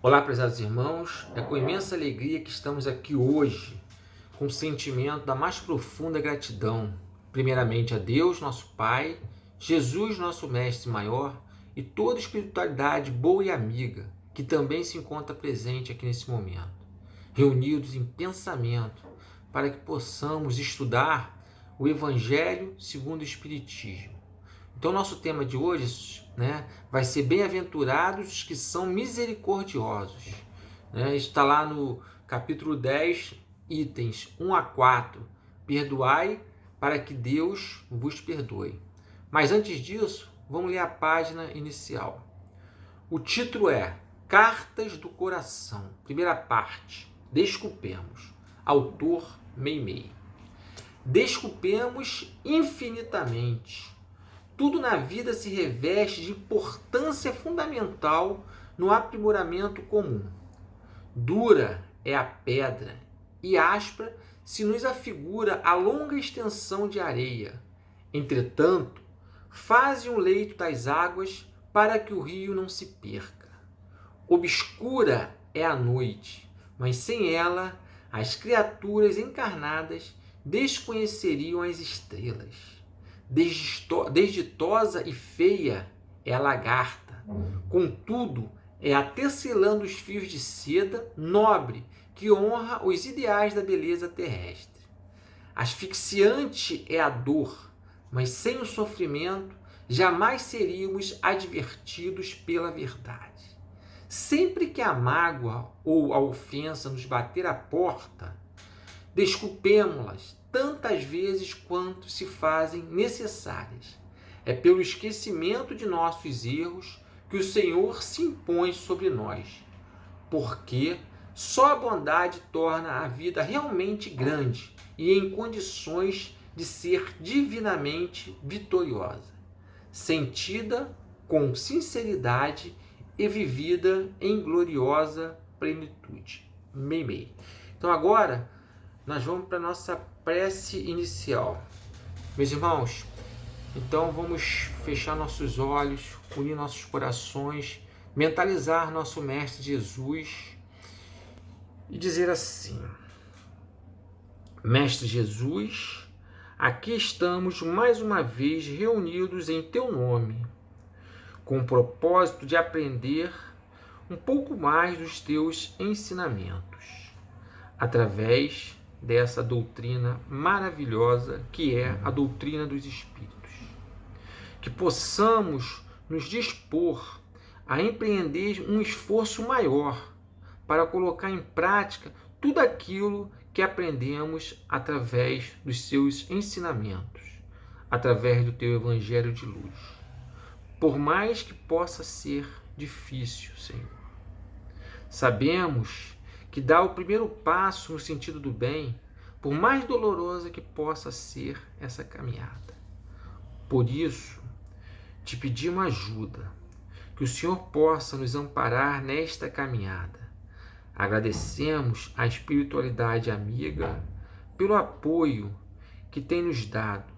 Olá, prezados irmãos, é com imensa alegria que estamos aqui hoje, com o sentimento da mais profunda gratidão, primeiramente a Deus, nosso Pai, Jesus, nosso Mestre maior, e toda a espiritualidade boa e amiga, que também se encontra presente aqui nesse momento, reunidos em pensamento, para que possamos estudar o Evangelho segundo o Espiritismo. Então, nosso tema de hoje, vai ser bem-aventurados os que são misericordiosos. Está lá no capítulo 10, itens 1 a 4. Perdoai para que Deus vos perdoe. Mas antes disso, vamos ler a página inicial. O título é Cartas do Coração. Primeira parte. Desculpemos. Autor Meimei. Desculpemos infinitamente. Tudo na vida se reveste de importância fundamental no aprimoramento comum. Dura é a pedra e áspera se nos afigura a longa extensão de areia. Entretanto, faze um leito das águas para que o rio não se perca. Obscura é a noite, mas sem ela as criaturas encarnadas desconheceriam as estrelas. Desditosa e feia é a lagarta, contudo é a tecelã dos fios de seda nobre que honra os ideais da beleza terrestre. Asfixiante é a dor, mas sem o sofrimento jamais seríamos advertidos pela verdade. Sempre que a mágoa ou a ofensa nos bater à porta, desculpemo-las tantas vezes quanto se fazem necessárias. É pelo esquecimento de nossos erros que o Senhor se impõe sobre nós, porque só a bondade torna a vida realmente grande e em condições de ser divinamente vitoriosa, sentida com sinceridade e vivida em gloriosa plenitude. Meimei. Então agora nós vamos para a nossa prece inicial. Meus irmãos, então vamos fechar nossos olhos, unir nossos corações, mentalizar nosso Mestre Jesus e dizer assim: Mestre Jesus, aqui estamos mais uma vez reunidos em Teu nome, com o propósito de aprender um pouco mais dos Teus ensinamentos, através dessa doutrina maravilhosa que é a doutrina dos Espíritos. Que possamos nos dispor a empreender um esforço maior para colocar em prática tudo aquilo que aprendemos através dos seus ensinamentos, através do teu Evangelho de luz. Por mais que possa ser difícil, Senhor, sabemos que dar o primeiro passo no sentido do bem, por mais dolorosa que possa ser essa caminhada. Por isso, te pedimos ajuda, que o Senhor possa nos amparar nesta caminhada. Agradecemos à espiritualidade amiga pelo apoio que tem nos dado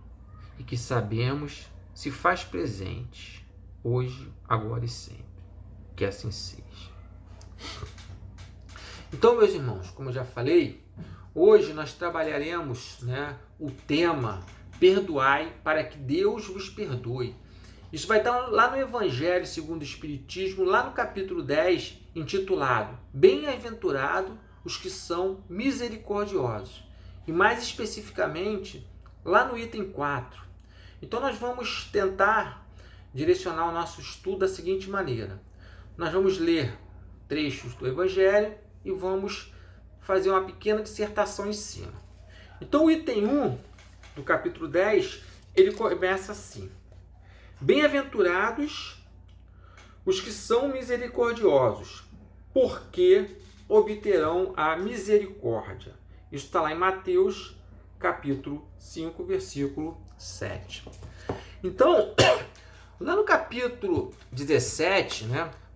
e que sabemos se faz presente, hoje, agora e sempre. Que assim seja. Então, meus irmãos, como eu já falei, hoje nós trabalharemos o tema Perdoai para que Deus vos perdoe. Isso vai estar lá no Evangelho segundo o Espiritismo, lá no capítulo 10, intitulado Bem-aventurado os que são misericordiosos. E mais especificamente, lá no item 4. Então nós vamos tentar direcionar o nosso estudo da seguinte maneira. Nós vamos ler trechos do Evangelho e vamos fazer uma pequena dissertação em cima. Então o item 1 do capítulo 10, ele começa assim: Bem-aventurados os que são misericordiosos, porque obterão a misericórdia. Isso está lá em Mateus, capítulo 5, versículo 7. Então, lá no capítulo 17,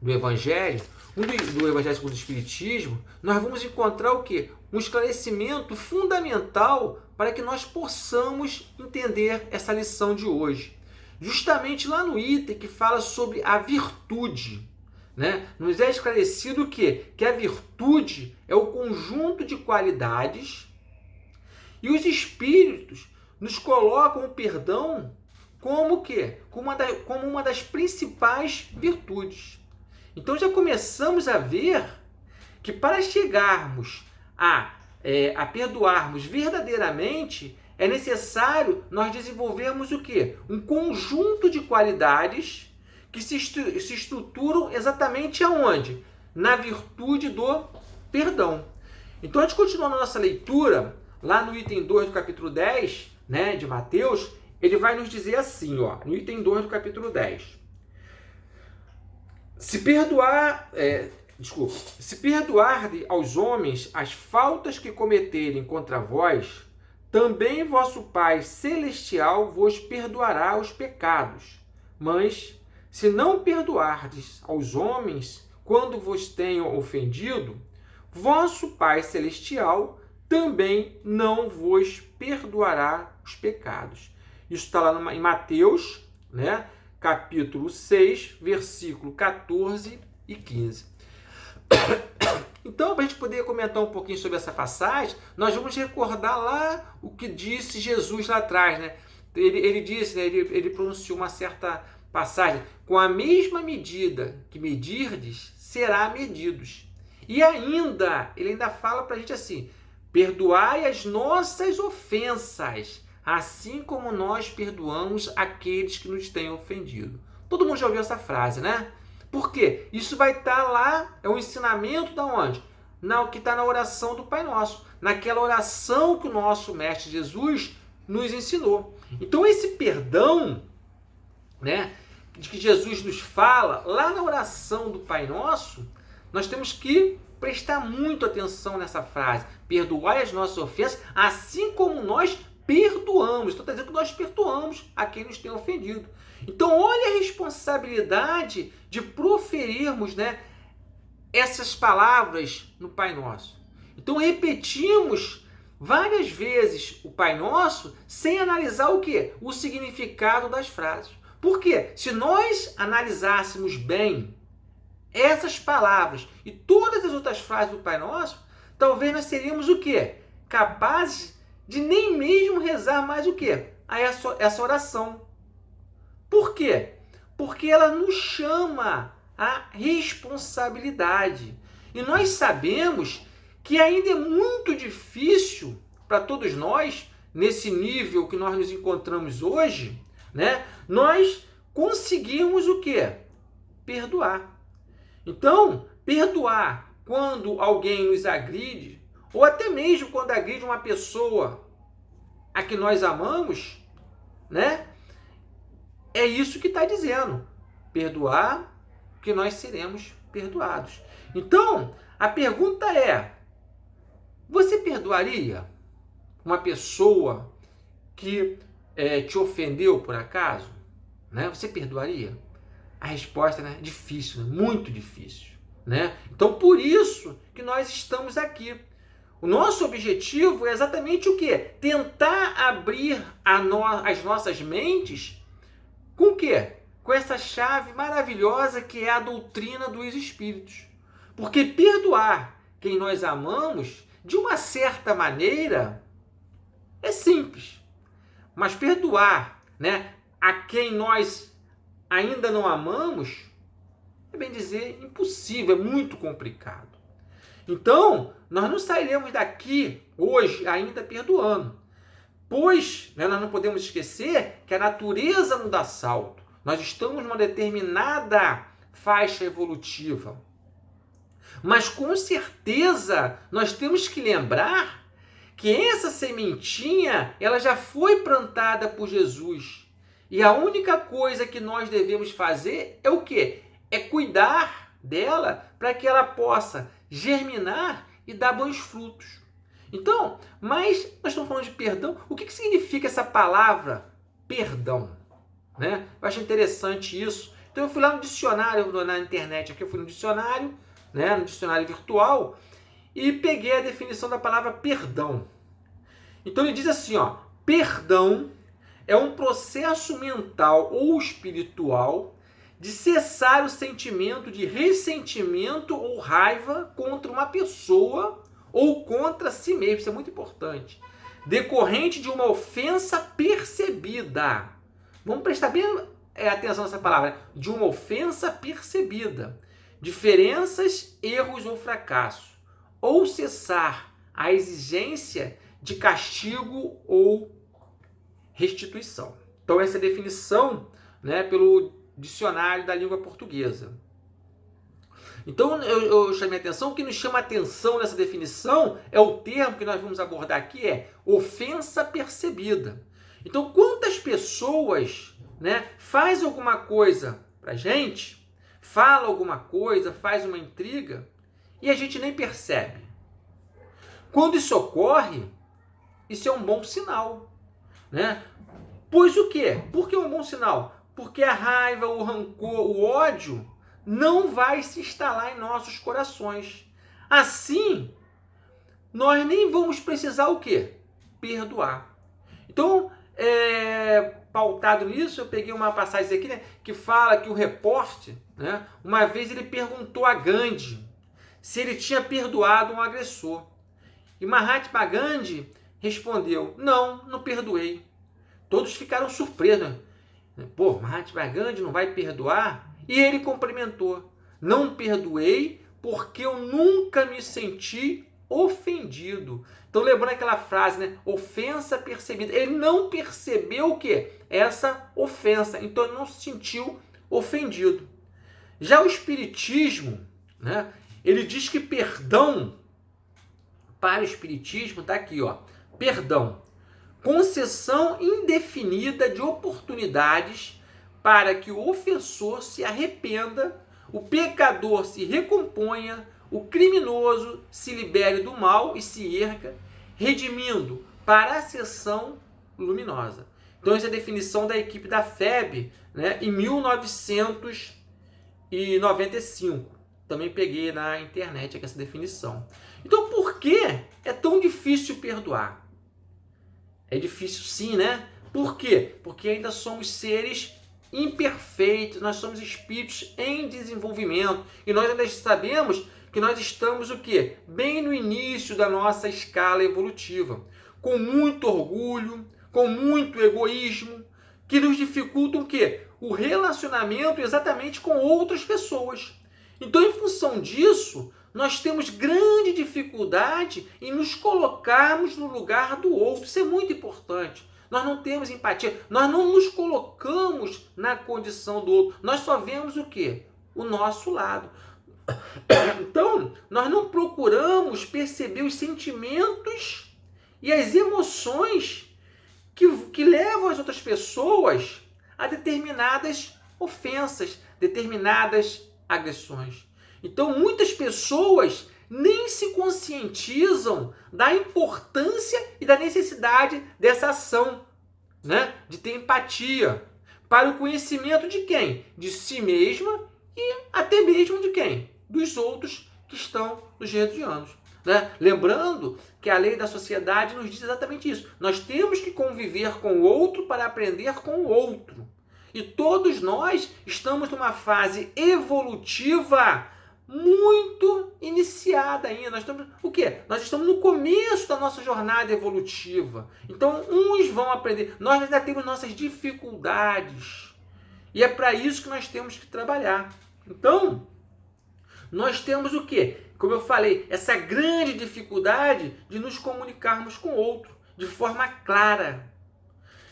do Evangelho, do Evangelho segundo o Espiritismo, nós vamos encontrar o quê? Um esclarecimento fundamental para que nós possamos entender essa lição de hoje. Justamente lá no item que fala sobre a virtude. né, nos é esclarecido o quê? Que a virtude é o conjunto de qualidades e os Espíritos nos colocam o perdão como o quê? Como uma das principais virtudes. Então já começamos a ver que para chegarmos a perdoarmos verdadeiramente, é necessário nós desenvolvermos o quê? Um conjunto de qualidades que se estruturam exatamente aonde? Na virtude do perdão. Então, antes de continuar na nossa leitura, lá no item 2 do capítulo 10, né, de Mateus, ele vai nos dizer assim, ó, no item 2 do capítulo 10. Se perdoarde aos homens as faltas que cometerem contra vós, também vosso Pai Celestial vos perdoará os pecados. Mas, se não perdoardes aos homens quando vos tenham ofendido, vosso Pai Celestial também não vos perdoará os pecados. Isso está lá em Mateus, né, capítulo 6, versículo 14 e 15. Então, para a gente poder comentar um pouquinho sobre essa passagem, nós vamos recordar lá o que disse Jesus lá atrás, né? Ele disse, né, ele pronunciou uma certa passagem: com a mesma medida que medirdes, será medidos. E ainda, ele ainda fala para a gente assim: perdoai as nossas ofensas, assim como nós perdoamos aqueles que nos têm ofendido. Todo mundo já ouviu essa frase, né? Por quê? Isso vai estar lá, é um ensinamento da onde? Que está na oração do Pai Nosso, naquela oração que o nosso Mestre Jesus nos ensinou. Então esse perdão, né, de que Jesus nos fala, lá na oração do Pai Nosso, nós temos que prestar muito atenção nessa frase: perdoai as nossas ofensas, assim como nós perdoamos. Então está dizendo que nós perdoamos a quem nos tem ofendido. Então olha a responsabilidade de proferirmos, né, essas palavras no Pai Nosso. Então repetimos várias vezes o Pai Nosso sem analisar o quê? O significado das frases. Por quê? Se nós analisássemos bem essas palavras e todas as outras frases do Pai Nosso, talvez nós seríamos o quê? Capazes de nem mesmo rezar mais o quê? Essa oração. Por quê? Porque ela nos chama à responsabilidade. E nós sabemos que ainda é muito difícil para todos nós, nesse nível que nós nos encontramos hoje, né, nós conseguirmos o quê? Perdoar. Então, perdoar quando alguém nos agride, ou até mesmo quando agride uma pessoa a que nós amamos, né? É isso que está dizendo. Perdoar, que nós seremos perdoados. Então, a pergunta é: você perdoaria uma pessoa que te ofendeu por acaso? Né? Você perdoaria? A resposta é difícil, muito difícil. Né? Então, por isso que nós estamos aqui. O nosso objetivo é exatamente o quê? Tentar abrir as nossas mentes com o quê? Com essa chave maravilhosa que é a doutrina dos Espíritos. Porque perdoar quem nós amamos, de uma certa maneira, é simples. Mas perdoar, né, a quem nós ainda não amamos, é bem dizer impossível, é muito complicado. Então, nós não sairemos daqui hoje ainda perdoando. Pois, né, nós não podemos esquecer que a natureza não dá salto. Nós estamos numa determinada faixa evolutiva. Mas com certeza nós temos que lembrar que essa sementinha, ela já foi plantada por Jesus. E a única coisa que nós devemos fazer é o quê? É cuidar dela para que ela possa germinar e dar bons frutos. Então, mas nós estamos falando de perdão. O que significa essa palavra perdão? Né? Eu acho interessante isso. Então eu fui lá no dicionário, na internet, aqui eu fui no dicionário, né, no dicionário virtual, e peguei a definição da palavra perdão. Então ele diz assim, ó: perdão é um processo mental ou espiritual de cessar o sentimento de ressentimento ou raiva contra uma pessoa ou contra si mesmo. Isso é muito importante. Decorrente de uma ofensa percebida. Vamos prestar bem atenção nessa palavra. De uma ofensa percebida. Diferenças, erros ou fracasso. Ou cessar a exigência de castigo ou restituição. Então essa é a definição, né, pelo dicionário da língua portuguesa. Então eu chamei a atenção, o que nos chama a atenção nessa definição é o termo que nós vamos abordar aqui, é ofensa percebida. Então quantas pessoas, né, faz alguma coisa pra gente, fala alguma coisa, faz uma intriga e a gente nem percebe. Quando isso ocorre, isso é um bom sinal, né? Pois o quê? Por que é um bom sinal? Porque a raiva, o rancor, o ódio não vai se instalar em nossos corações. Assim, nós nem vamos precisar o quê? Perdoar. Então, pautado nisso, eu peguei uma passagem aqui, né, que fala que o repórter, né, uma vez ele perguntou a Gandhi se ele tinha perdoado um agressor. E Mahatma Gandhi respondeu, não perdoei. Todos ficaram surpresos, né? Pô, Mahatma Gandhi não vai perdoar? E ele complementou, não perdoei porque eu nunca me senti ofendido. Então lembrando aquela frase, né? Ofensa percebida. Ele não percebeu o quê? Essa ofensa. Então ele não se sentiu ofendido. Já o Espiritismo, né? Ele diz que perdão, para o Espiritismo, está aqui, ó. Perdão. Concessão indefinida de oportunidades para que o ofensor se arrependa, o pecador se recomponha, o criminoso se libere do mal e se erga, redimindo para a ascensão luminosa. Então essa é a definição da equipe da FEB, né, em 1995. Também peguei na internet essa definição. Então por que é tão difícil perdoar? É difícil sim, né? Por quê? Porque ainda somos seres imperfeitos, nós somos espíritos em desenvolvimento e nós ainda sabemos que nós estamos o quê? Bem no início da nossa escala evolutiva, com muito orgulho, com muito egoísmo, que nos dificultam o quê? O relacionamento exatamente com outras pessoas. Então, em função disso, nós temos grande dificuldade em nos colocarmos no lugar do outro. Isso é muito importante. Nós não temos empatia, nós não nos colocamos na condição do outro. Nós só vemos o quê? O nosso lado. Então, nós não procuramos perceber os sentimentos e as emoções que levam as outras pessoas a determinadas ofensas, determinadas agressões. Então, muitas pessoas nem se conscientizam da importância e da necessidade dessa ação, né? De ter empatia para o conhecimento de quem? De si mesma e até mesmo de quem? Dos outros que estão nos redes, né? Lembrando que a lei da sociedade nos diz exatamente isso. Nós temos que conviver com o outro para aprender com o outro. E todos nós estamos numa fase evolutiva muito iniciada ainda. Nós estamos, o quê? Nós estamos no começo da nossa jornada evolutiva. Então, uns vão aprender. Nós ainda temos nossas dificuldades. E é para isso que nós temos que trabalhar. Então, nós temos o quê? Como eu falei, essa grande dificuldade de nos comunicarmos com o outro de forma clara.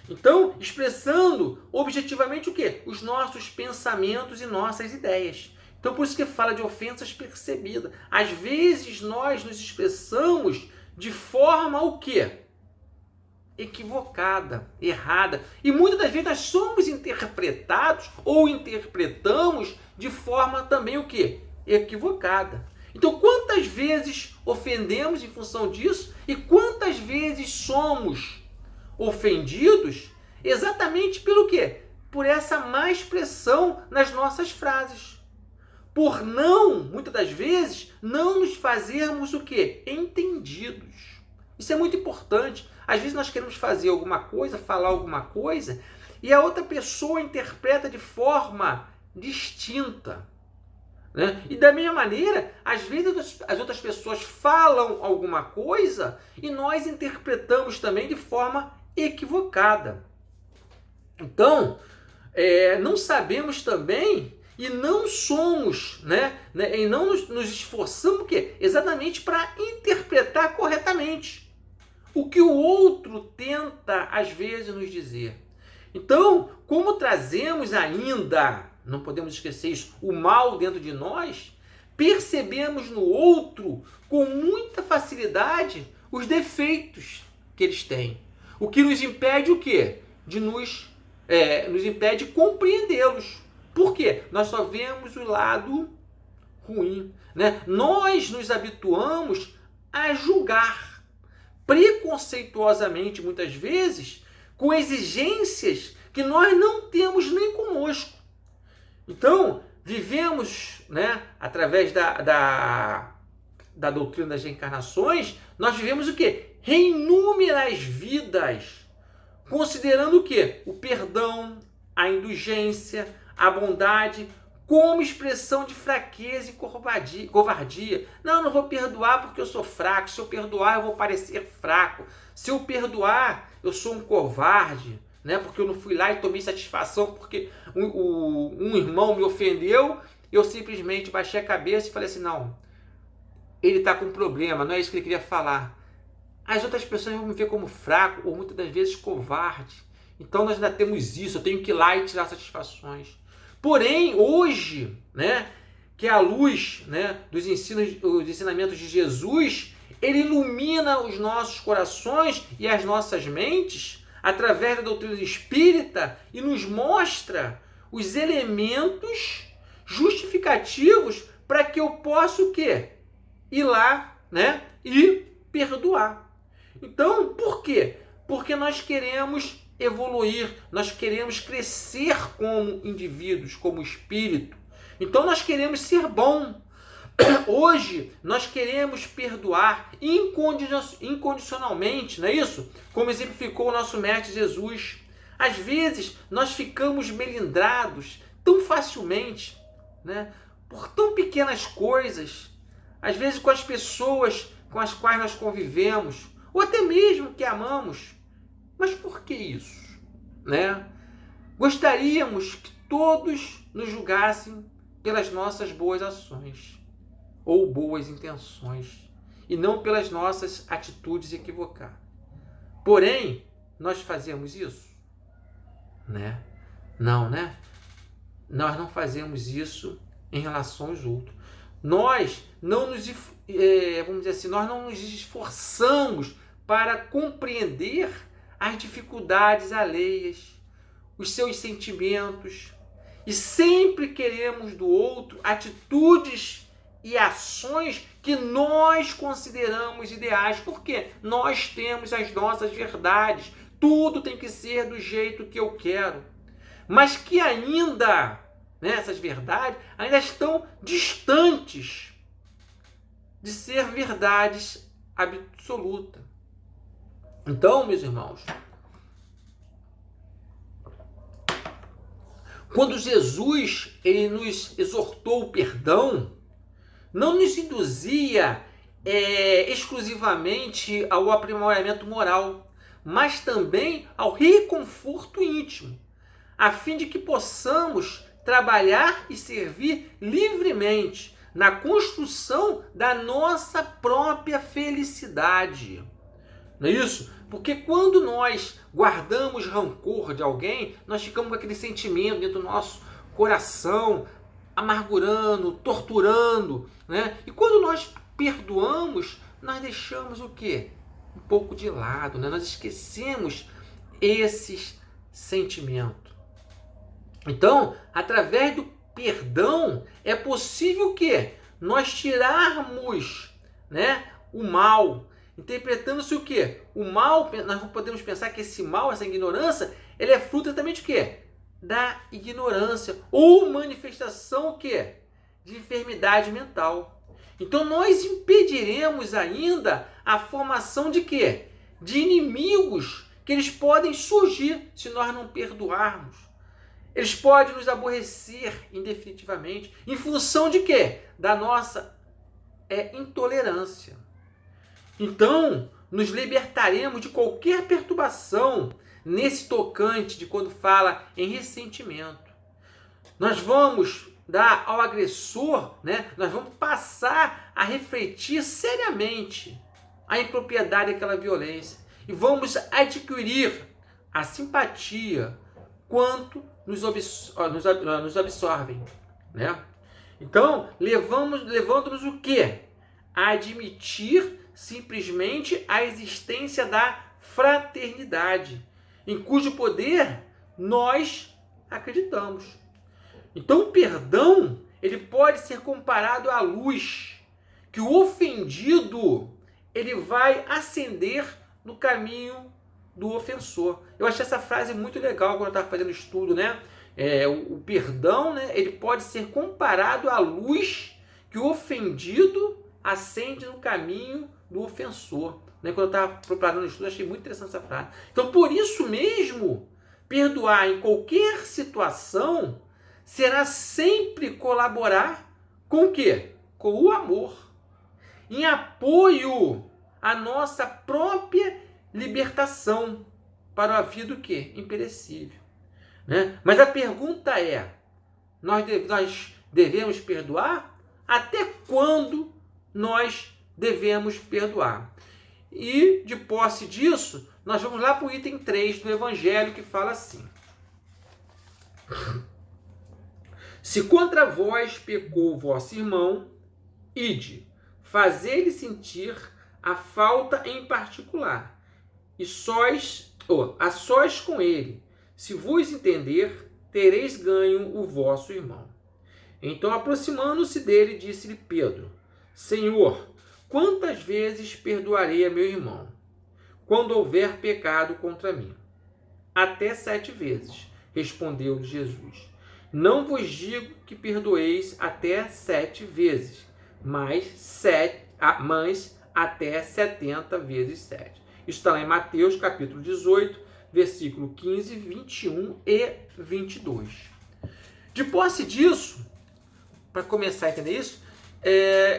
Então, expressando objetivamente o quê? Os nossos pensamentos e nossas ideias. Então, por isso que fala de ofensas percebidas. Às vezes, nós nos expressamos de forma o quê? Equivocada, errada. E muitas das vezes nós somos interpretados ou interpretamos de forma também o quê? Equivocada. Então, quantas vezes ofendemos em função disso e quantas vezes somos ofendidos exatamente pelo quê? Por essa má expressão nas nossas frases. Por não, muitas das vezes, não nos fazermos o quê? Entendidos. Isso é muito importante. Às vezes nós queremos fazer alguma coisa, falar alguma coisa, e a outra pessoa interpreta de forma distinta. Né? E da mesma maneira, às vezes as outras pessoas falam alguma coisa e nós interpretamos também de forma equivocada. Então, não sabemos também e não somos, e não nos esforçamos o quê? Exatamente para interpretar corretamente o que o outro tenta, às vezes, nos dizer. Então, como trazemos ainda, não podemos esquecer isso, o mal dentro de nós, percebemos no outro, com muita facilidade, os defeitos que eles têm. O que nos impede o quê? Nos impede de compreendê-los. Por quê? Nós só vemos o lado ruim. Né? Nós nos habituamos a julgar preconceituosamente, muitas vezes, com exigências que nós não temos nem conosco. Então, vivemos, através da doutrina das reencarnações, nós vivemos o quê? Inúmeras vidas, considerando o quê? O perdão, a indulgência, a bondade, como expressão de fraqueza e covardia. Não vou perdoar porque eu sou fraco. Se eu perdoar, eu vou parecer fraco. Se eu perdoar, eu sou um covarde, porque eu não fui lá e tomei satisfação porque um irmão me ofendeu. Eu simplesmente baixei a cabeça e falei assim, não, ele está com problema, não é isso que ele queria falar. As outras pessoas vão me ver como fraco ou muitas das vezes covarde. Então nós ainda temos isso, eu tenho que ir lá e tirar satisfações. Porém, hoje, que a luz dos ensinamentos de Jesus, ele ilumina os nossos corações e as nossas mentes através da doutrina espírita e nos mostra os elementos justificativos para que eu possa o quê? Ir lá, e perdoar. Então, por quê? Porque nós queremos evoluir, nós queremos crescer como indivíduos, como espírito. Então nós queremos ser bom. Hoje nós queremos perdoar incondicionalmente, não é isso? Como exemplificou o nosso mestre Jesus. Às vezes nós ficamos melindrados tão facilmente, por tão pequenas coisas, às vezes com as pessoas com as quais nós convivemos, ou até mesmo que amamos. Mas por que isso? Gostaríamos que todos nos julgassem pelas nossas boas ações ou boas intenções e não pelas nossas atitudes equivocadas. Porém, nós fazemos isso? Não, Nós não fazemos isso em relação aos outros. Nós não nos, vamos dizer assim, nós não nos esforçamos para compreender as dificuldades alheias, os seus sentimentos, e sempre queremos do outro atitudes e ações que nós consideramos ideais, porque nós temos as nossas verdades, tudo tem que ser do jeito que eu quero, mas que ainda, essas verdades ainda estão distantes de ser verdades absolutas. Então, meus irmãos, quando Jesus ele nos exortou o perdão, não nos induzia exclusivamente ao aprimoramento moral, mas também ao reconforto íntimo, a fim de que possamos trabalhar e servir livremente na construção da nossa própria felicidade. Não é isso? Porque quando nós guardamos rancor de alguém, nós ficamos com aquele sentimento dentro do nosso coração, amargurando, torturando, E quando nós perdoamos, nós deixamos o quê? Um pouco de lado, Nós esquecemos esses sentimentos. Então, através do perdão, é possível o quê? Nós tirarmos, o mal. Interpretando-se o quê? O mal, nós não podemos pensar que esse mal, essa ignorância, ele é fruto exatamente do quê? Da ignorância, ou manifestação o quê? De enfermidade mental. Então nós impediremos ainda a formação de quê? De inimigos que eles podem surgir se nós não perdoarmos. Eles podem nos aborrecer indefinitivamente. Em função de quê? Da nossa intolerância. Então, nos libertaremos de qualquer perturbação nesse tocante de quando fala em ressentimento. Nós vamos dar ao agressor, né? Nós vamos passar a refletir seriamente a impropriedade daquela violência e vamos adquirir a simpatia quanto nos absorvem, né? Então, levando-nos o quê? A admitir simplesmente a existência da fraternidade, em cujo poder nós acreditamos. Então, o perdão, ele pode ser comparado à luz, que o ofendido, ele vai acender no caminho do ofensor. Eu achei essa frase muito legal quando eu estava fazendo estudo, né? O perdão, né, ele pode ser comparado à luz que o ofendido acende no caminho do ofensor. Né? Quando eu estava preparando o estudo, eu achei muito interessante essa frase. Então, por isso mesmo, perdoar em qualquer situação será sempre colaborar com o quê? Com o amor. Em apoio à nossa própria libertação para a vida o quê? Imperecível. Né? Mas a pergunta é, nós devemos perdoar? Até quando nós devemos perdoar? E, de posse disso, nós vamos lá para o item 3 do Evangelho, que fala assim: se contra vós pecou vosso irmão, ide, fazei-lhe sentir a falta em particular, e a sós com ele, se vos entender, tereis ganho o vosso irmão. Então, aproximando-se dele, disse-lhe Pedro: Senhor, quantas vezes perdoarei a meu irmão, quando houver pecado contra mim? Até 7 vezes, respondeu-lhe Jesus. Não vos digo que perdoeis até 7 vezes, mas até 70 vezes 7. Isso está lá em Mateus, capítulo 18, versículo 15, 21 e 22. De posse disso, para começar a entender isso,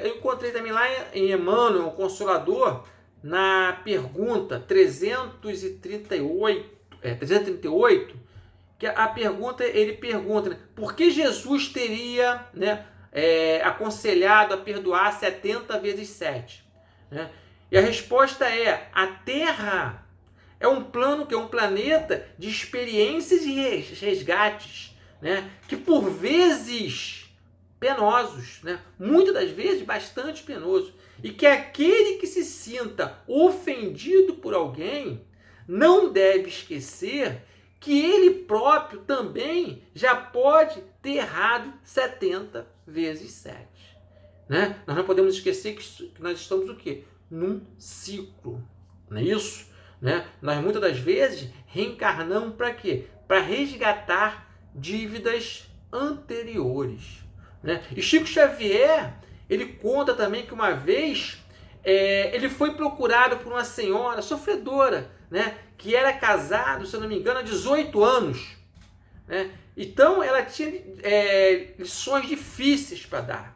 eu encontrei também lá em Emmanuel, o Consolador, na pergunta 338, que a pergunta, ele pergunta, né, por que Jesus teria, né, aconselhado a perdoar 70 vezes 7? Né? E a resposta é: a Terra é um plano, que é um planeta de experiências e resgates, né, que por vezes penosos, né, muitas das vezes bastante penoso, e que aquele que se sinta ofendido por alguém não deve esquecer que ele próprio também já pode ter errado 70 vezes 7. Né? Nós não podemos esquecer que nós estamos o quê? Num ciclo. Não é isso? Né? Nós muitas das vezes reencarnamos para quê? Para resgatar dívidas anteriores. Né? E Chico Xavier, ele conta também que uma vez ele foi procurado por uma senhora sofredora, né, que era casada, se eu não me engano, há 18 anos. Né? Então ela tinha lições difíceis para dar.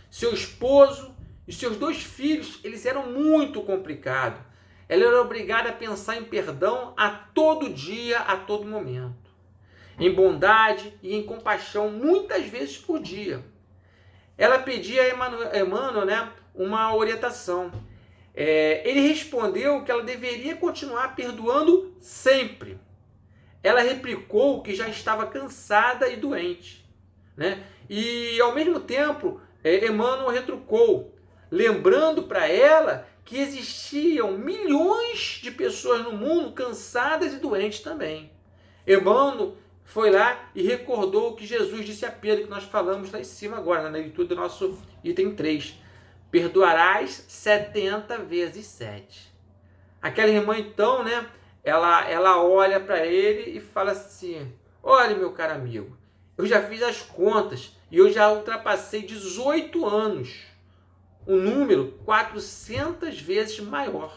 Seu esposo e seus 2 filhos, eles eram muito complicados. Ela era obrigada a pensar em perdão a todo dia, a todo momento. Em bondade e em compaixão, muitas vezes por dia. Ela pedia a Emmanuel, né, uma orientação. Ele respondeu que ela deveria continuar perdoando sempre. Ela replicou que já estava cansada e doente. Né? E, ao mesmo tempo, Emmanuel retrucou, lembrando para ela que existiam milhões de pessoas no mundo cansadas e doentes também. Emmanuel foi lá e recordou o que Jesus disse a Pedro, que nós falamos lá em cima agora, na leitura do nosso item 3. Perdoarás 70 vezes 7. Aquela irmã, então, né, ela olha para ele e fala assim: olha, meu caro amigo, eu já fiz as contas e eu já ultrapassei 18 anos. Um número 400 vezes maior.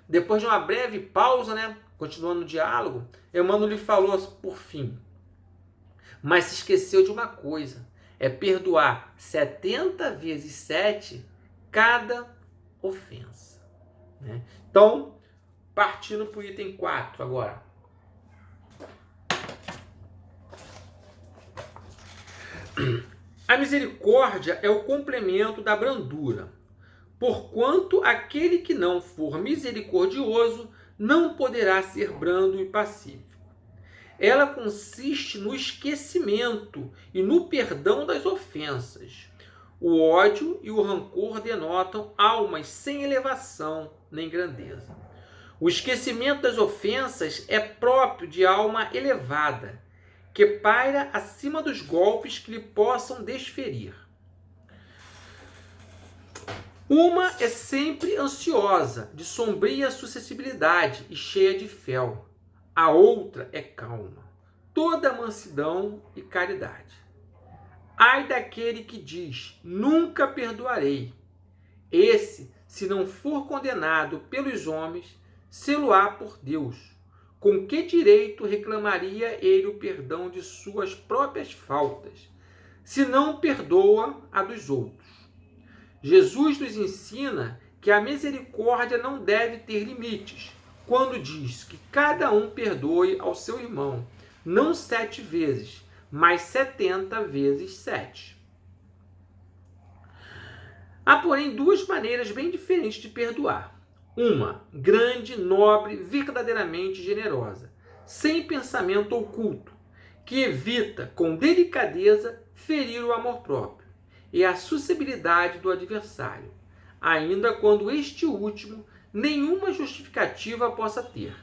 Depois de uma breve pausa, né, continuando o diálogo, Emmanuel lhe falou por fim: mas se esqueceu de uma coisa, é perdoar 70 vezes 7 cada ofensa. Né? Então, partindo para o item 4 agora. A misericórdia é o complemento da brandura, porquanto aquele que não for misericordioso não poderá ser brando e pacífico. Ela consiste no esquecimento e no perdão das ofensas. O ódio e o rancor denotam almas sem elevação nem grandeza. O esquecimento das ofensas é próprio de alma elevada, que paira acima dos golpes que lhe possam desferir. Uma é sempre ansiosa, de sombria suscetibilidade e cheia de fel. A outra é calma, toda mansidão e caridade. Ai daquele que diz, nunca perdoarei. Esse, se não for condenado pelos homens, sê-lo-á por Deus. Com que direito reclamaria ele o perdão de suas próprias faltas, se não perdoa a dos outros? Jesus nos ensina que a misericórdia não deve ter limites, quando diz que cada um perdoe ao seu irmão, não 7 vezes, mas 70 vezes 7. Há, porém, duas maneiras bem diferentes de perdoar. Uma, grande, nobre, verdadeiramente generosa, sem pensamento oculto, que evita, com delicadeza, ferir o amor próprio e a suscetibilidade do adversário, ainda quando este último nenhuma justificativa possa ter.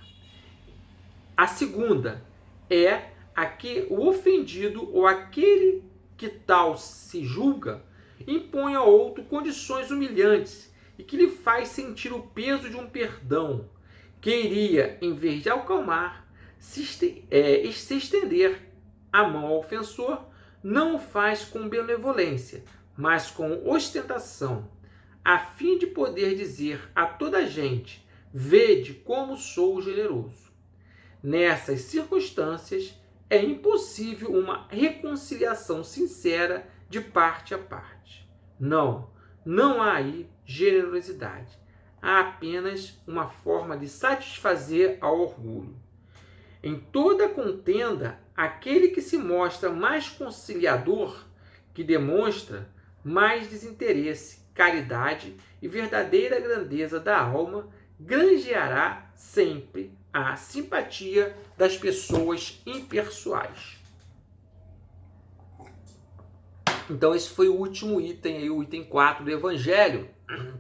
A segunda é a que o ofendido ou aquele que tal se julga impõe ao outro condições humilhantes e que lhe faz sentir o peso de um perdão que iria, em vez de acalmar, se estender a mão ao ofensor, não o faz com benevolência, mas com ostentação, a fim de poder dizer a toda a gente: vede como sou generoso. Nessas circunstâncias, é impossível uma reconciliação sincera de parte a parte. Não há aí generosidade. Há apenas uma forma de satisfazer ao orgulho. Em toda contenda, aquele que se mostra mais conciliador, que demonstra mais desinteresse, caridade e verdadeira grandeza da alma, granjeará sempre a simpatia das pessoas impessoais. Então, esse foi o último item, aí, o item 4 do Evangelho.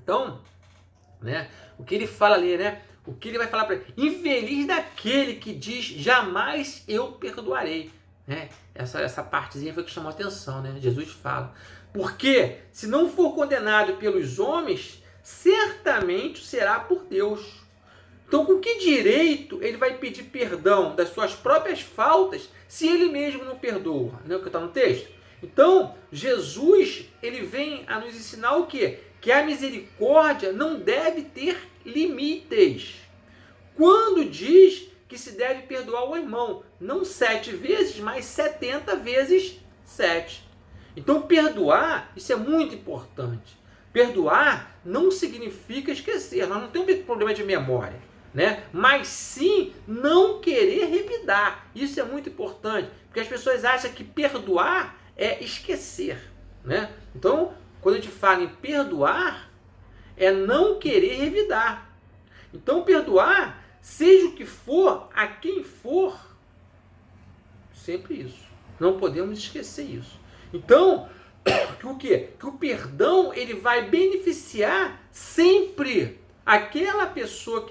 Então, né, o que ele fala ali, né? O que ele vai falar para ele? Infeliz daquele que diz, jamais eu perdoarei. Né? Essa partezinha foi que chamou a atenção, né? Jesus fala. Porque, se não for condenado pelos homens, certamente será por Deus. Então, com que direito ele vai pedir perdão das suas próprias faltas se ele mesmo não perdoa? Não é o que está no texto? Então, Jesus, ele vem a nos ensinar o quê? Que a misericórdia não deve ter limites. Quando diz que se deve perdoar o irmão, não 7 vezes, mas 70 vezes 7. Então, perdoar, isso é muito importante. Perdoar não significa esquecer, nós não temos problema de memória, né? Mas sim não querer revidar. Isso é muito importante, porque as pessoas acham que perdoar é esquecer, né? Então, quando a gente fala em perdoar, é não querer revidar. Então, perdoar, seja o que for, a quem for, sempre isso. Não podemos esquecer isso. Então, que o quê? Que o perdão, ele vai beneficiar sempre aquela pessoa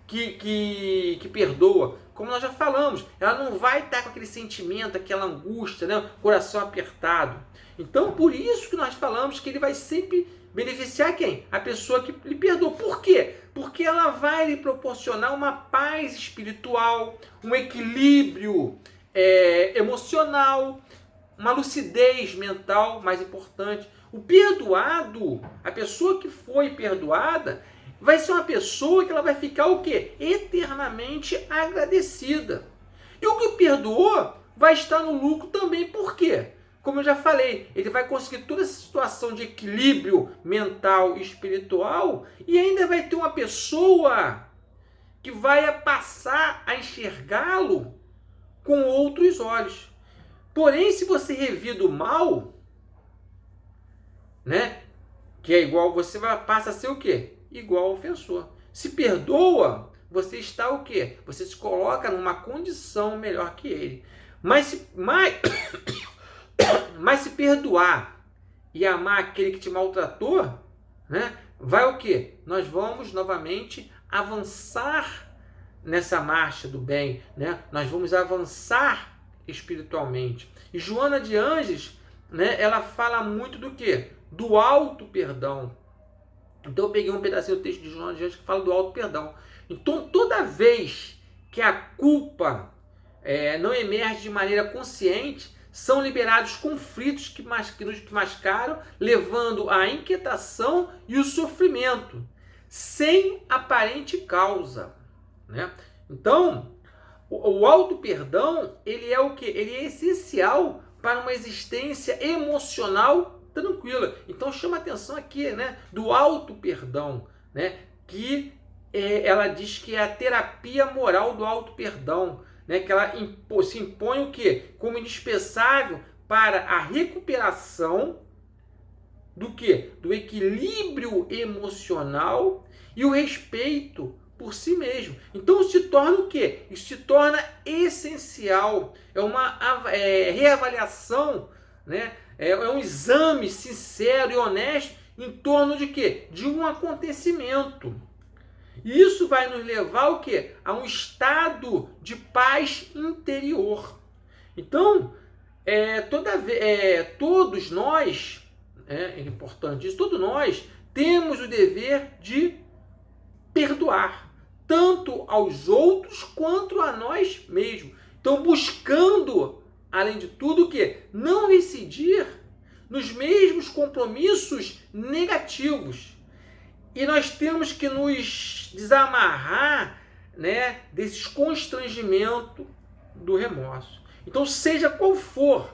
que perdoa. Como nós já falamos, ela não vai estar com aquele sentimento, aquela angústia, né? Coração apertado. Então, por isso que nós falamos que ele vai sempre beneficiar quem? A pessoa que lhe perdoa. Por quê? Porque ela vai lhe proporcionar uma paz espiritual, um equilíbrio emocional, uma lucidez mental, mais importante. O perdoado, a pessoa que foi perdoada, vai ser uma pessoa que ela vai ficar o quê? Eternamente agradecida. E o que perdoou vai estar no lucro também. Por quê? Como eu já falei, ele vai conseguir toda essa situação de equilíbrio mental e espiritual e ainda vai ter uma pessoa que vai passar a enxergá-lo com outros olhos. Porém, se você revida o mal, né, que é igual, você passa a ser o quê? Igual ao ofensor. Se perdoa, você está o quê? Você se coloca numa condição melhor que ele. Mas se perdoar e amar aquele que te maltratou, né, vai o quê? Nós vamos novamente avançar nessa marcha do bem, né? Nós vamos avançar espiritualmente. E Joana de Ângeles, né, ela fala muito do quê? Do auto perdão. Então eu peguei um pedacinho do texto de Joana de Ângeles que fala do auto perdão. Então toda vez que a culpa não emerge de maneira consciente, são liberados conflitos que nos mascaram, levando à inquietação e o sofrimento, sem aparente causa, né? Então, o auto-perdão, ele é o quê? Ele é essencial para uma existência emocional tranquila. Então, chama a atenção aqui, né, do auto-perdão, né, que ela diz que é a terapia moral do auto-perdão, né, que ela se impõe o quê? Como indispensável para a recuperação do quê? Do equilíbrio emocional e o respeito por si mesmo. Então se torna o quê? Isso se torna essencial. É uma reavaliação, né? É um exame sincero e honesto em torno de quê? De um acontecimento. E isso vai nos levar ao quê? A um estado de paz interior. Então, todos nós, é importante isso, todos nós temos o dever de perdoar, tanto aos outros quanto a nós mesmos. Então, buscando, além de tudo, o quê? Não reincidir nos mesmos compromissos negativos. E nós temos que nos desamarrar, né, desses constrangimentos do remorso. Então, seja qual for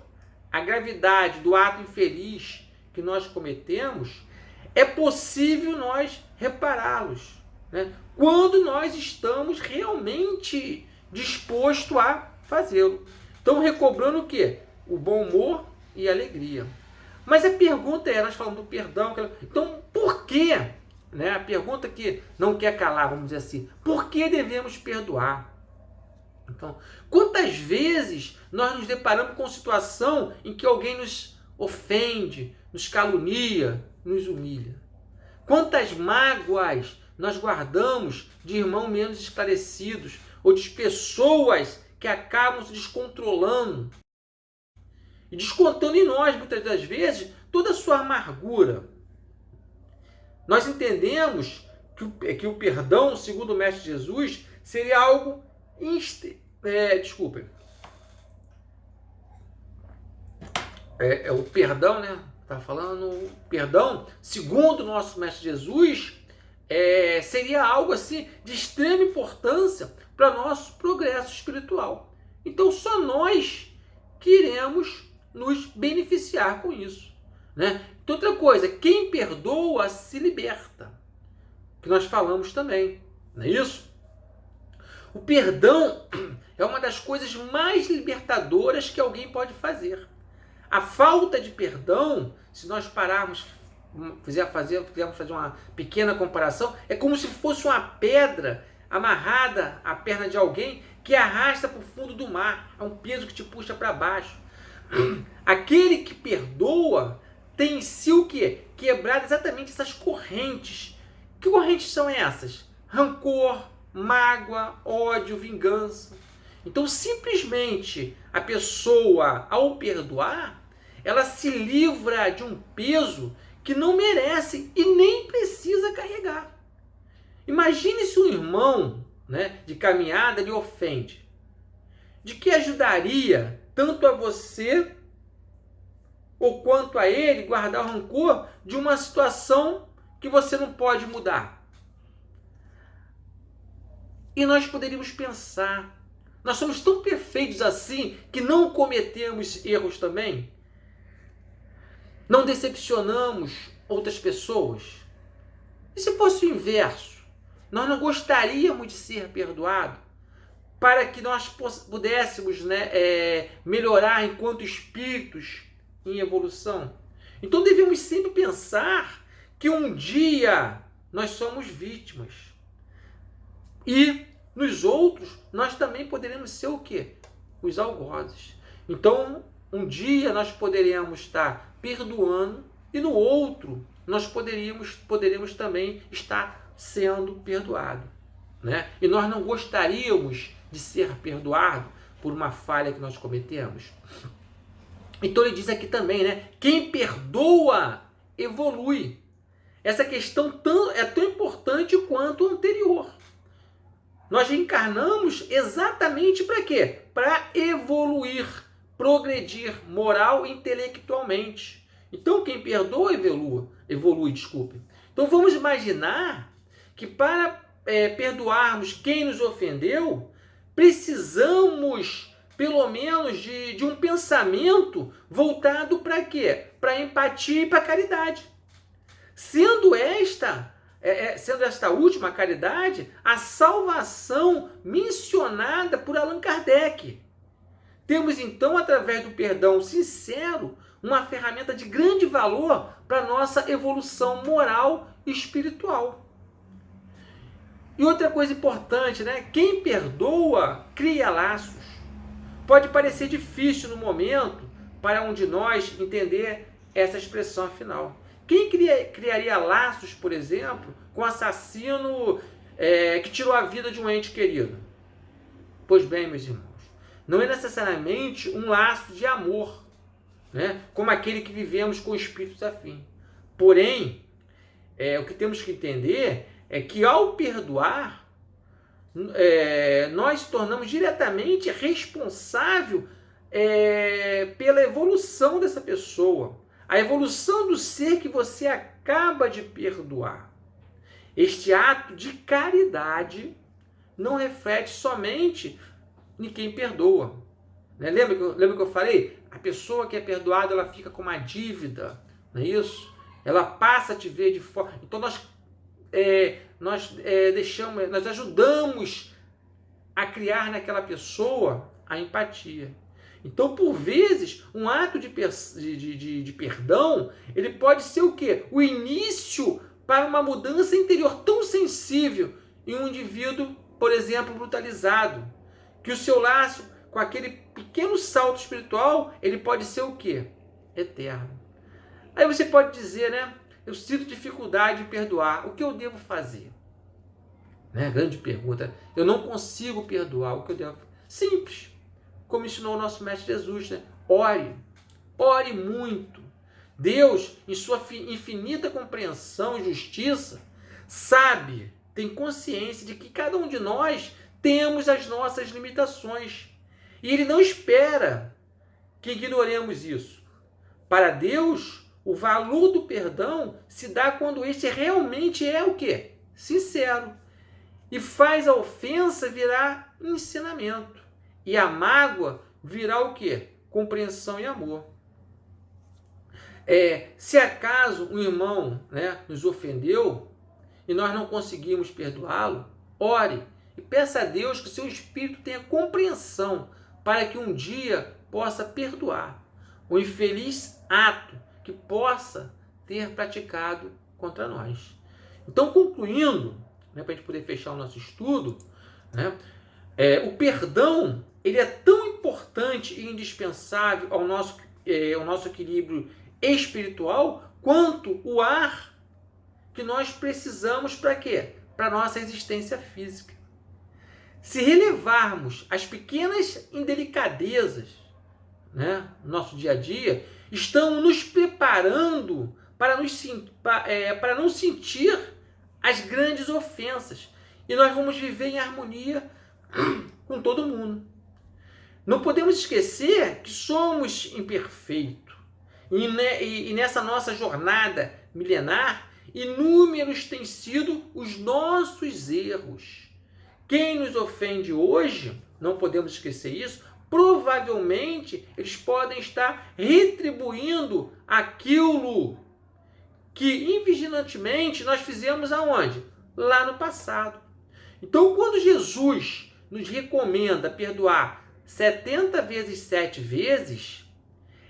a gravidade do ato infeliz que nós cometemos, é possível nós repará-los, né, quando nós estamos realmente dispostos a fazê-lo. Então, recobrando o quê? O bom humor e a alegria. Mas a pergunta nós falamos do perdão, então por quê? Né? A pergunta que não quer calar, vamos dizer assim, por que devemos perdoar? Então, quantas vezes nós nos deparamos com situação em que alguém nos ofende, nos calunia, nos humilha? Quantas mágoas nós guardamos de irmãos menos esclarecidos ou de pessoas que acabam se descontrolando e descontando em nós, muitas das vezes, toda a sua amargura. Nós entendemos que o perdão, segundo o Mestre Jesus, seria algo... o perdão, né? Tá falando o perdão, segundo o nosso Mestre Jesus, seria algo assim de extrema importância para nosso progresso espiritual. Então só nós que iremos nos beneficiar com isso, né? Então, outra coisa, quem perdoa se liberta, que nós falamos também, não é isso? O perdão é uma das coisas mais libertadoras que alguém pode fazer. A falta de perdão, se nós quisermos fazer uma pequena comparação, é como se fosse uma pedra amarrada à perna de alguém que arrasta para o fundo do mar. É um peso que te puxa para baixo. Aquele que perdoa tem em si o quê? Quebrar exatamente essas correntes. Que correntes são essas? Rancor, mágoa, ódio, vingança. Então, simplesmente, a pessoa, ao perdoar, ela se livra de um peso que não merece e nem precisa carregar. Imagine se um irmão, né, de caminhada lhe ofende. De que ajudaria tanto a você ou quanto a ele guardar o rancor de uma situação que você não pode mudar? E nós poderíamos pensar, nós somos tão perfeitos assim que não cometemos erros também? Não decepcionamos outras pessoas? E se fosse o inverso? Nós não gostaríamos de ser perdoados para que nós pudéssemos, melhorar enquanto espíritos em evolução? Então devemos sempre pensar que um dia nós somos vítimas. E nos outros nós também poderemos ser o quê? Os algozes. Então um dia nós poderemos estar perdoando e no outro nós poderíamos também estar sendo perdoado, né? E nós não gostaríamos de ser perdoado por uma falha que nós cometemos. Então ele diz aqui também, né? Quem perdoa evolui. Essa questão é tão importante quanto a anterior. Nós reencarnamos exatamente para quê? Para evoluir, progredir moral e intelectualmente. Então quem perdoa evolui. Então vamos imaginar que para perdoarmos quem nos ofendeu, precisamos pelo menos de um pensamento voltado para quê? Para empatia e para caridade. Sendo esta última caridade a salvação mencionada por Allan Kardec. Temos então, através do perdão sincero, uma ferramenta de grande valor para a nossa evolução moral e espiritual. E outra coisa importante, né? Quem perdoa cria laços. Pode parecer difícil no momento para um de nós entender essa expressão final. Quem criaria laços, por exemplo, com um assassino que tirou a vida de um ente querido? Pois bem, meus irmãos, não é necessariamente um laço de amor, né? Como aquele que vivemos com espíritos afins. Porém, o que temos que entender é que ao perdoar, nós tornamos diretamente responsável pela evolução dessa pessoa. A evolução do ser que você acaba de perdoar. Este ato de caridade não reflete somente em quem perdoa. Né? Lembra que eu falei? A pessoa que é perdoada, ela fica com uma dívida, não é isso? Ela passa a te ver de fora. Então nós ajudamos a criar naquela pessoa a empatia. Então, por vezes, um ato de perdão, ele pode ser o quê? O início para uma mudança interior tão sensível em um indivíduo, por exemplo, brutalizado, que o seu laço, com aquele pequeno salto espiritual, ele pode ser o quê? Eterno. Aí você pode dizer, né? Eu sinto dificuldade de perdoar. O que eu devo fazer? Né? Grande pergunta. Eu não consigo perdoar. O que eu devo fazer? Simples. Como ensinou o nosso Mestre Jesus, né? Ore muito. Deus, em sua infinita compreensão e justiça, sabe, tem consciência de que cada um de nós temos as nossas limitações. E Ele não espera que ignoremos isso. Para Deus, o valor do perdão se dá quando este realmente é o quê? Sincero. E faz a ofensa virar ensinamento. E a mágoa virá o quê? Compreensão e amor. Se acaso um irmão, né, nos ofendeu e nós não conseguimos perdoá-lo, ore e peça a Deus que seu espírito tenha compreensão para que um dia possa perdoar o infeliz ato que possa ter praticado contra nós. Então, concluindo, né, para a gente poder fechar o nosso estudo, né, o perdão ele é tão importante e indispensável ao nosso equilíbrio espiritual quanto o ar que nós precisamos para quê? Para a nossa existência física. Se relevarmos as pequenas indelicadezas, né, no nosso dia a dia, estamos nos preparando para não sentir as grandes ofensas. E nós vamos viver em harmonia com todo mundo. Não podemos esquecer que somos imperfeitos. E nessa nossa jornada milenar, inúmeros têm sido os nossos erros. Quem nos ofende hoje, não podemos esquecer isso, provavelmente eles podem estar retribuindo aquilo que invigilantemente nós fizemos aonde? Lá no passado. Então, quando Jesus nos recomenda perdoar 70 vezes 7 vezes,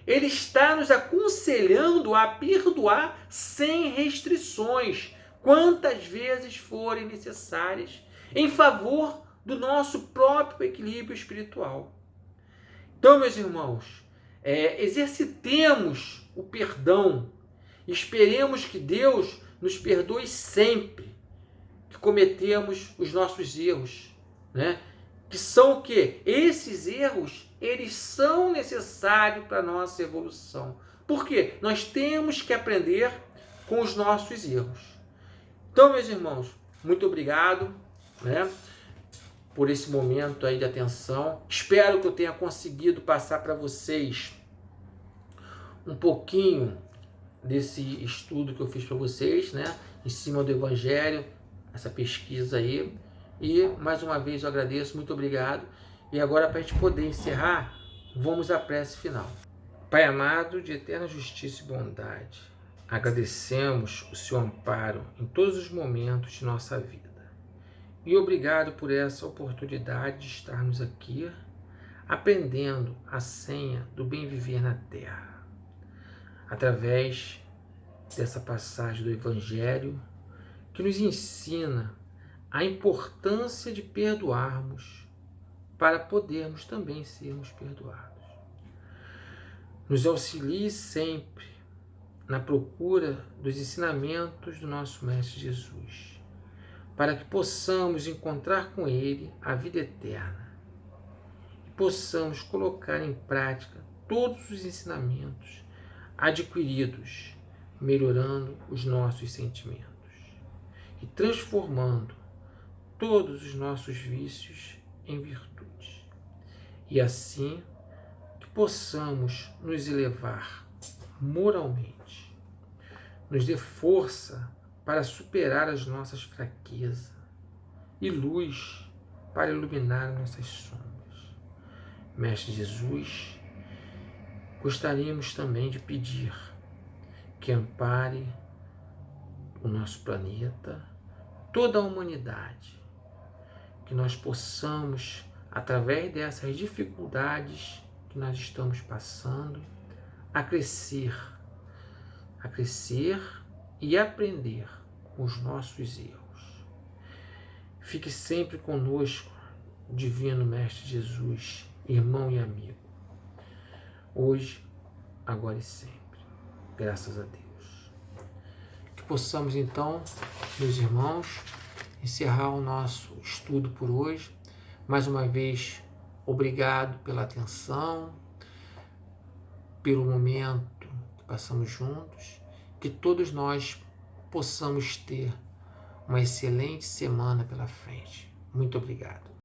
ele está nos aconselhando a perdoar sem restrições, quantas vezes forem necessárias, em favor do nosso próprio equilíbrio espiritual. Então, meus irmãos, exercitemos o perdão, esperemos que Deus nos perdoe sempre que cometemos os nossos erros, né? Que são o quê? Esses erros, eles são necessários para a nossa evolução. Por quê? Nós temos que aprender com os nossos erros. Então, meus irmãos, muito obrigado, né, por esse momento aí de atenção. Espero que eu tenha conseguido passar para vocês um pouquinho desse estudo que eu fiz para vocês, né, em cima do Evangelho, essa pesquisa aí. E, mais uma vez, eu agradeço, muito obrigado. E agora, para a gente poder encerrar, vamos à prece final. Pai amado, de eterna justiça e bondade, agradecemos o seu amparo em todos os momentos de nossa vida. E obrigado por essa oportunidade de estarmos aqui, aprendendo a senha do bem viver na Terra, através dessa passagem do Evangelho, que nos ensina a importância de perdoarmos para podermos também sermos perdoados. Nos auxilie sempre na procura dos ensinamentos do nosso Mestre Jesus, para que possamos encontrar com Ele a vida eterna e possamos colocar em prática todos os ensinamentos adquiridos, melhorando os nossos sentimentos e transformando todos os nossos vícios em virtudes. E assim que possamos nos elevar moralmente, nos dê força para superar as nossas fraquezas e luz para iluminar nossas sombras. Mestre Jesus, gostaríamos também de pedir que ampare o nosso planeta, toda a humanidade, que nós possamos, através dessas dificuldades que nós estamos passando, a crescer e aprender com os nossos erros. Fique sempre conosco, Divino Mestre Jesus, irmão e amigo, hoje, agora e sempre, graças a Deus. Que possamos então, meus irmãos, encerrar o nosso estudo por hoje. Mais uma vez, obrigado pela atenção, pelo momento que passamos juntos, que todos nós possamos ter uma excelente semana pela frente. Muito obrigado.